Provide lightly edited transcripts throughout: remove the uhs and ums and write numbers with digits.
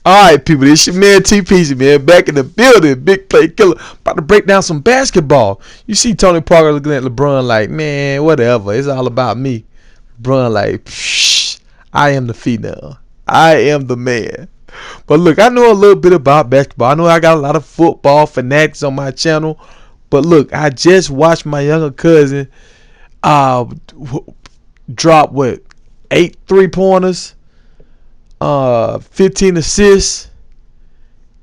Alright, people, this your man TPZ, man. Back in the building. Big play killer. About to break down some basketball. You see Tony Parker looking at LeBron like, man, whatever. It's all about me. LeBron like, psh, I am the phenom. I am the man. But look, I know a little bit about basketball. I know I got a lot of football fanatics on my channel. But look, I just watched my younger cousin drop, 8 3-pointers? 15 assists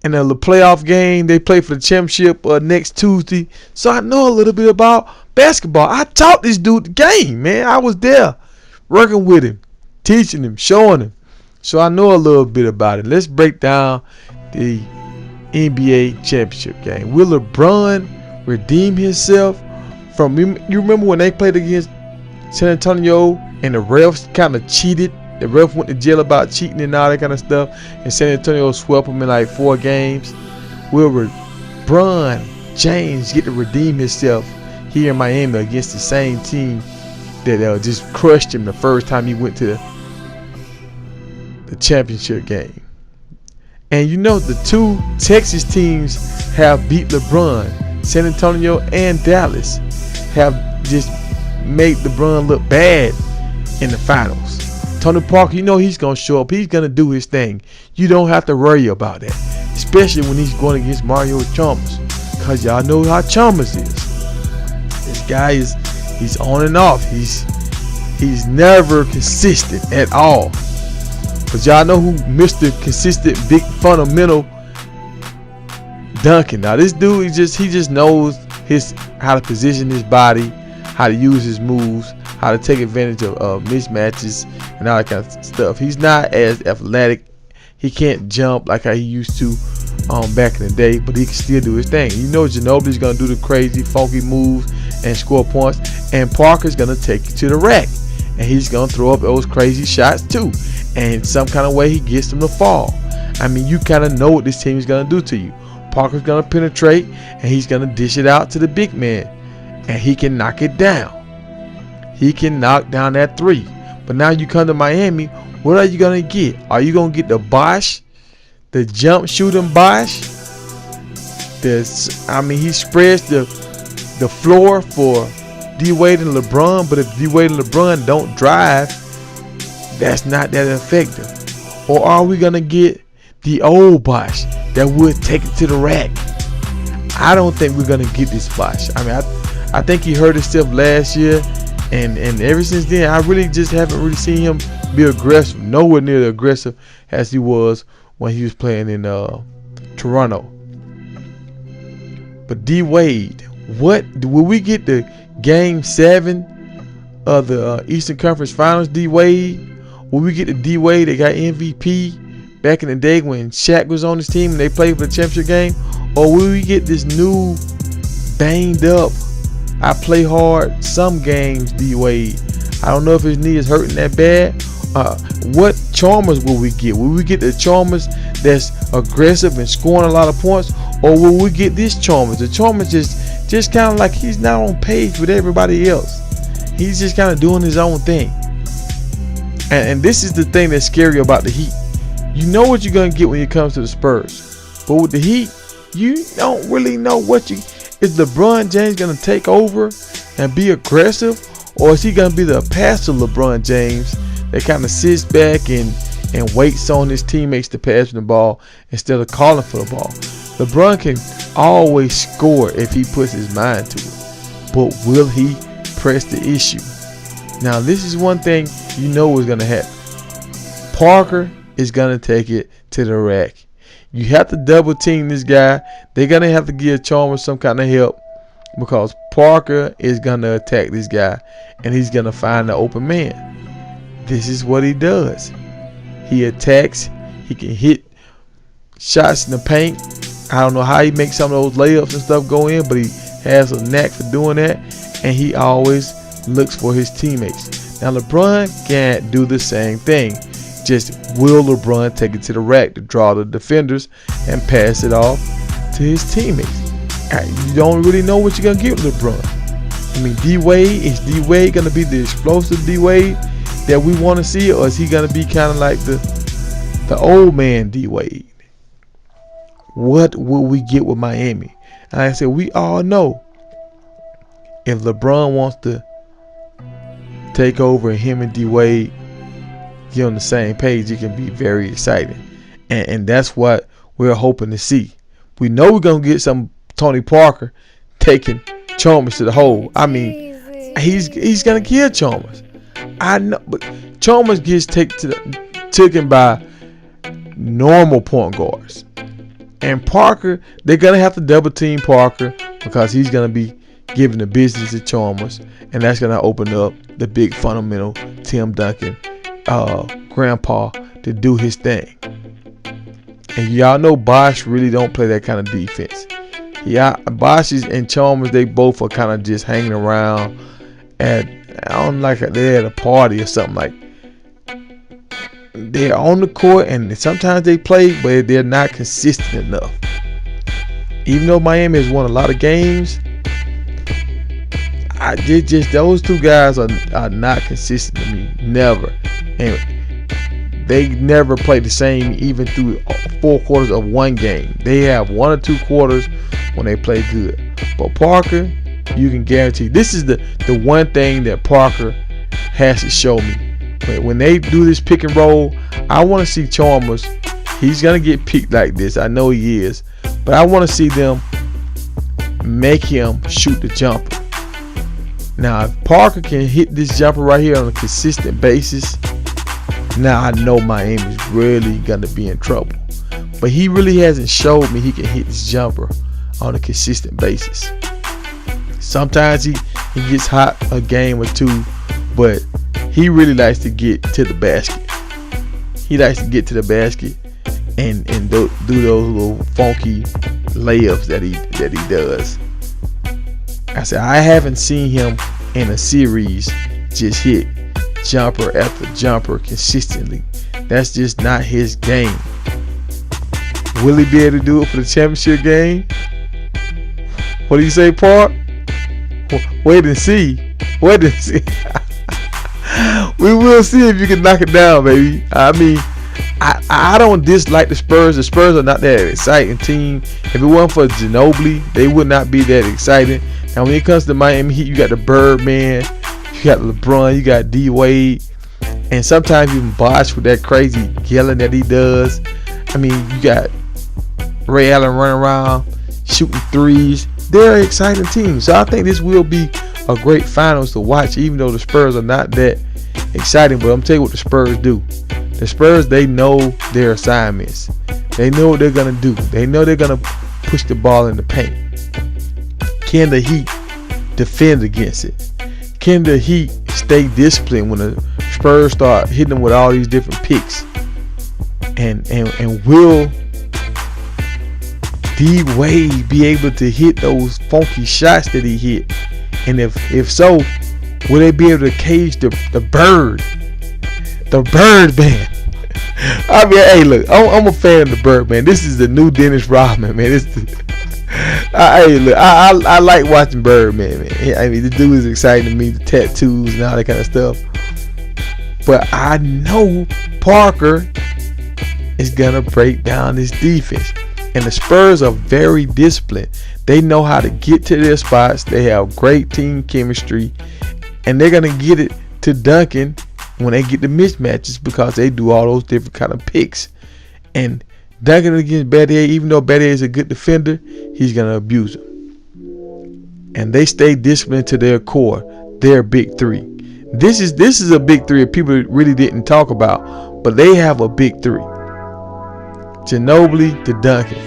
in a playoff game. They play for the championship next Tuesday. So I know a little bit about basketball. I taught this dude the game, man. I was there working with him, teaching him, showing him. So I know a little bit about it. Let's break down the NBA championship game. Will LeBron redeem himself from, you remember when they played against San Antonio and the refs kind of cheated? The ref went to jail about cheating and all that kind of stuff, and San Antonio swept them in like 4 games. Will LeBron James get to redeem himself here in Miami against the same team that just crushed him the first time he went to the championship game? And you know, the 2 Texas teams have beat LeBron. San Antonio and Dallas have just made LeBron look bad in the finals. Tony Parker, you know he's going to show up. He's going to do his thing. You don't have to worry about that. Especially when he's going against Mario Chalmers. Because y'all know how Chalmers is. This guy he's on and off. He's never consistent at all. But y'all know who Mr. Consistent, big fundamental Duncan. Now this dude, he just knows how to position his body, how to use his moves, how to take advantage of mismatches and all that kind of stuff. He's not as athletic. He can't jump like how he used to back in the day, but he can still do his thing. You know Ginobili's going to do the crazy, funky moves and score points, and Parker's going to take you to the rack, and he's going to throw up those crazy shots too, and some kind of way he gets them to fall. I mean, you kind of know what this team is going to do to you. Parker's going to penetrate, and he's going to dish it out to the big man, and he can knock it down. He can knock down that 3. But now you come to Miami, what are you going to get? Are you going to get the Bosch? The jump shooting Bosch? He spreads the floor for D-Wade and LeBron. But if D-Wade and LeBron don't drive, that's not that effective. Or are we going to get the old Bosch that would take it to the rack? I don't think we're going to get this Bosch. I think he hurt himself last year. And ever since then, I really just haven't really seen him be aggressive, nowhere near the aggressive as he was when he was playing in Toronto. But D-Wade, will we get the Game 7 of the Eastern Conference Finals? D-Wade, will we get the D-Wade that got MVP back in the day when Shaq was on his team and they played for the championship game? Or will we get this new banged up, I play hard some games D-Wade? I don't know if his knee is hurting that bad. What Chalmers will we get? Will we get the Chalmers that's aggressive and scoring a lot of points? Or will we get this Chalmers? The Chalmers just kind of like he's not on page with everybody else. He's just kind of doing his own thing. And this is the thing that's scary about the Heat. You know what you're going to get when it comes to the Spurs. But with the Heat, you don't really know what you... Is LeBron James going to take over and be aggressive? Or is he going to be the passive LeBron James that kind of sits back and waits on his teammates to pass the ball instead of calling for the ball? LeBron can always score if he puts his mind to it. But will he press the issue? Now, this is one thing you know is going to happen. Parker is going to take it to the rack. You have to double team this guy. They're going to have to give Chalmers some kind of help because Parker is going to attack this guy and he's going to find the open man. This is what he does. He attacks. He can hit shots in the paint. I don't know how he makes some of those layups and stuff go in, but he has a knack for doing that, and he always looks for his teammates. Now, LeBron can't do the same thing. Just will LeBron take it to the rack to draw the defenders and pass it off to his teammates? You don't really know what you're going to get with LeBron. I mean, D-Wade, is D-Wade going to be the explosive D-Wade that we want to see, or is he going to be kind of like the old man D-Wade? what will we get with Miami? And like I said, we all know if LeBron wants to take over and him and D Wade get on the same page, it can be very exciting. And that's what we're hoping to see. We know we're going to get some Tony Parker taking Chalmers to the hole. I mean, he's going to kill Chalmers. I know, but Chalmers gets taken by normal point guards. And Parker, they're going to have to double team Parker because he's going to be giving the business to Chalmers. And that's going to open up the big fundamental Tim Duncan grandpa to do his thing. And y'all know Bosh really don't play that kind of defense. Yeah, Bosh and Chalmers, they both are kind of just hanging around at, I don't like it, they're at a party or something. Like, they're on the court and sometimes they play, but they're not consistent enough. Even though Miami has won a lot of games, those two guys are not consistent to me. Never. And they never play the same even through 4 quarters of one game. They have 1 or 2 quarters when they play good. But Parker, you can guarantee, this is the one thing that Parker has to show me. When they do this pick and roll, I want to see Chalmers. He's going to get picked like this. I know he is. But I want to see them make him shoot the jumper. Now, if Parker can hit this jumper right here on a consistent basis, now I know Miami's really going to be in trouble. But he really hasn't showed me he can hit this jumper on a consistent basis. Sometimes he gets hot a game or two, but he really likes to get to the basket. He likes to get to the basket and do those little funky layups that he does. I said, I haven't seen him in a series just hit jumper after jumper consistently. That's just not his game. Will he be able to do it for the championship game? What do you say, Park? Wait and see. Wait and see. We will see if you can knock it down, baby. I mean, I don't dislike the Spurs. The Spurs are not that exciting team. If it wasn't for Ginobili, they would not be that exciting. Now, when it comes to Miami Heat, you got the Birdman, you got LeBron, you got D Wade, and sometimes even Bosh with that crazy yelling that he does. I mean, you got Ray Allen running around shooting threes. They're an exciting team. So I think this will be a great finals to watch, even though the Spurs are not that exciting. But I'm telling you what the Spurs do. The Spurs, they know their assignments. They know what they're going to do. They know they're going to push the ball in the paint. Can the Heat defend against it? Can the Heat stay disciplined when the Spurs start hitting them with all these different picks? And will D Wade be able to hit those funky shots that he hit? And if so, will they be able to cage the Bird? The Birdman. I mean, hey, look, I'm a fan of the Birdman. This is the new Dennis Rodman, man. Hey, look, I like watching Birdman, man. I mean, the dude is exciting to me, the tattoos and all that kind of stuff. But I know Parker is gonna break down this defense. And the Spurs are very disciplined. They know how to get to their spots. They have great team chemistry. And they're going to get it to Duncan when they get the mismatches because they do all those different kind of picks. And Duncan against Battier, even though Battier is a good defender, he's going to abuse him. And they stay disciplined to their core, their big three. This is a big three that people really didn't talk about. But they have a big three. Ginobili to Duncan.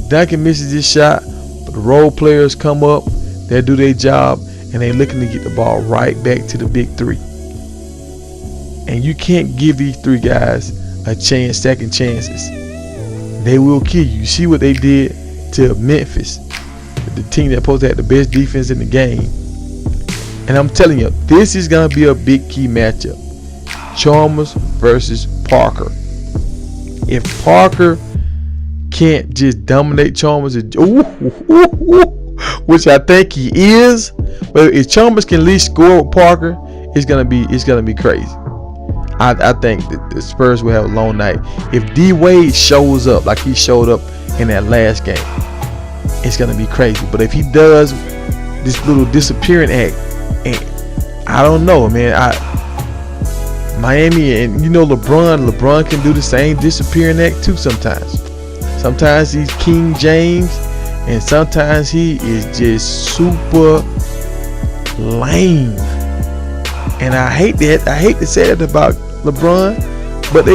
Duncan misses his shot, but the role players come up, they do their job, and they're looking to get the ball right back to the big three. And you can't give these three guys a chance, second chances. They will kill you. You see what they did to Memphis, the team that supposed to have the best defense in the game. And I'm telling you, this is going to be a big key matchup. Chalmers versus Parker. If Parker can't just dominate Chalmers, which I think he is, but if Chalmers can at least score with Parker, it's gonna be crazy. I think that the Spurs will have a long night. If D Wade shows up like he showed up in that last game. It's gonna be crazy. But if he does this little disappearing act, and I don't know, man. Miami, and you know LeBron can do the same disappearing act too sometimes. Sometimes he's King James, and sometimes he is just super lame. And I hate that. I hate to say that about LeBron, but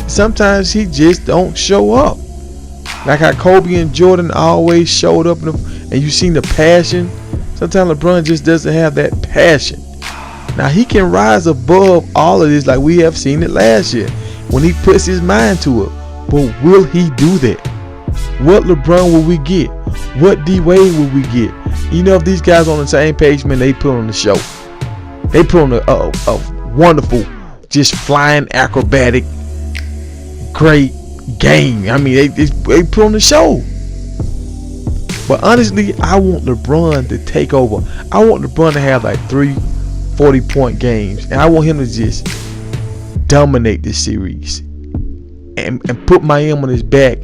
sometimes he just don't show up. Like how Kobe and Jordan always showed up, and you seen the passion. Sometimes LeBron just doesn't have that passion. Now he can rise above all of this, like we have seen it last year when he puts his mind to it. But will he do that? What LeBron will we get? What D-Wade will we get? You know, if these guys on the same page, man, they put on the show. They put on a wonderful, just flying, acrobatic, great game. I mean, they put on the show. But honestly, I want LeBron to take over. I want LeBron to have like 3 40-point games, and I want him to just dominate this series and put Miami on his back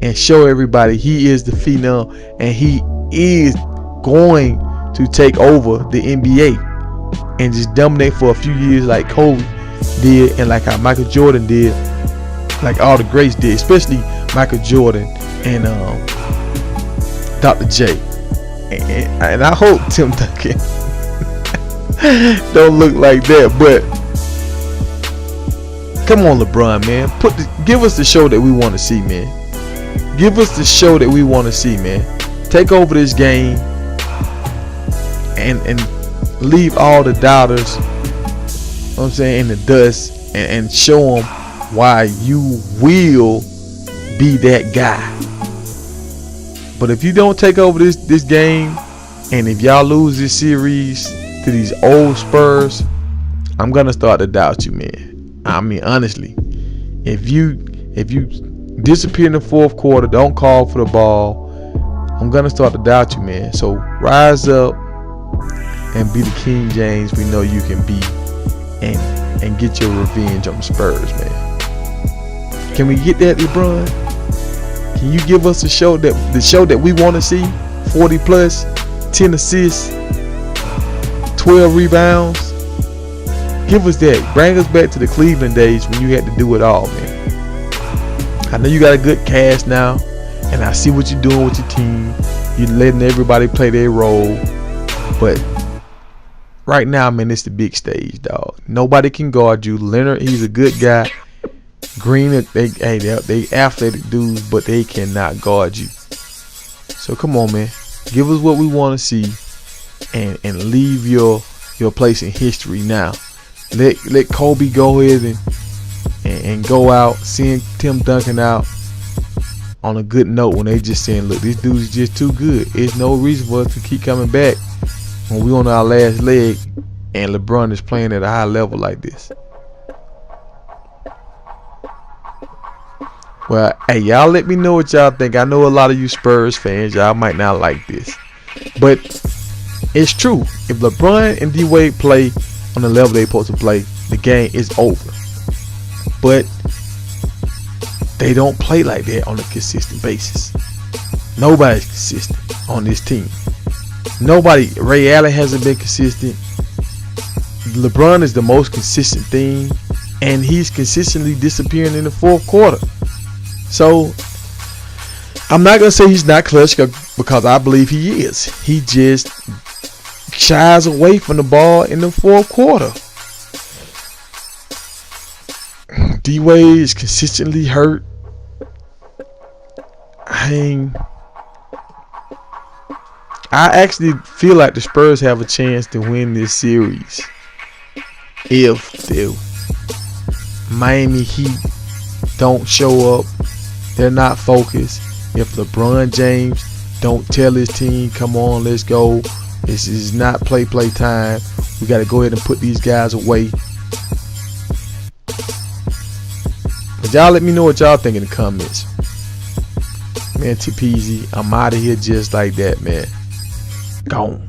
and show everybody he is the phenom, and he is going to take over the NBA and just dominate for a few years like Kobe did, and like how Michael Jordan did, like all the greats did, especially Michael Jordan and Dr. J. And I hope Tim Duncan don't look like that. But come on, LeBron, man, give us the show that we want to see, man. Give us the show that we want to see, man. Take over this game and leave all the doubters, you know what I'm saying, in the dust, and show them why you will be that guy. But if you don't take over this game, and if y'all lose this series to these old Spurs, I'm gonna start to doubt you, man. I mean, honestly, if you disappear in the fourth quarter, don't call for the ball, I'm gonna start to doubt you, man. So rise up and be the King James we know you can be, and get your revenge on the Spurs, man. Can we get that, LeBron? Can you give us the show that we want to see? 40 plus, 10 assists, 12 rebounds. Give us that. Bring us back to the Cleveland days when you had to do it all, man. I know you got a good cast now, and I see what you're doing with your team. You're letting everybody play their role. But right now, man, it's the big stage, dog. Nobody can guard you. Leonard, he's a good guy. Green, they athletic dudes, but they cannot guard you. So come on, man. Give us what we want to see, and leave your place in history now. Let Kobe go ahead and go out, seeing Tim Duncan out on a good note when they just saying, look, this dude's just too good. There's no reason for us to keep coming back when we on our last leg and LeBron is playing at a high level like this. Well, hey, y'all let me know what y'all think. I know a lot of you Spurs fans, y'all might not like this, but it's true. If LeBron and D-Wade play on the level they're supposed to play, the game is over. But they don't play like that on a consistent basis. Nobody's consistent on this team. Nobody. Ray Allen hasn't been consistent. LeBron is the most consistent thing, and he's consistently disappearing in the fourth quarter. So I'm not gonna say he's not clutch, because I believe he is. He just shies away from the ball in the fourth quarter. D-Wade is consistently hurt. I actually feel like the Spurs have a chance to win this series if the Miami Heat don't show up. They're not focused. If LeBron James don't tell his team, come on, let's go. This is not play time. We got to go ahead and put these guys away. But y'all let me know what y'all think in the comments. Man, T-Peasy, I'm out of here just like that, man. Gone.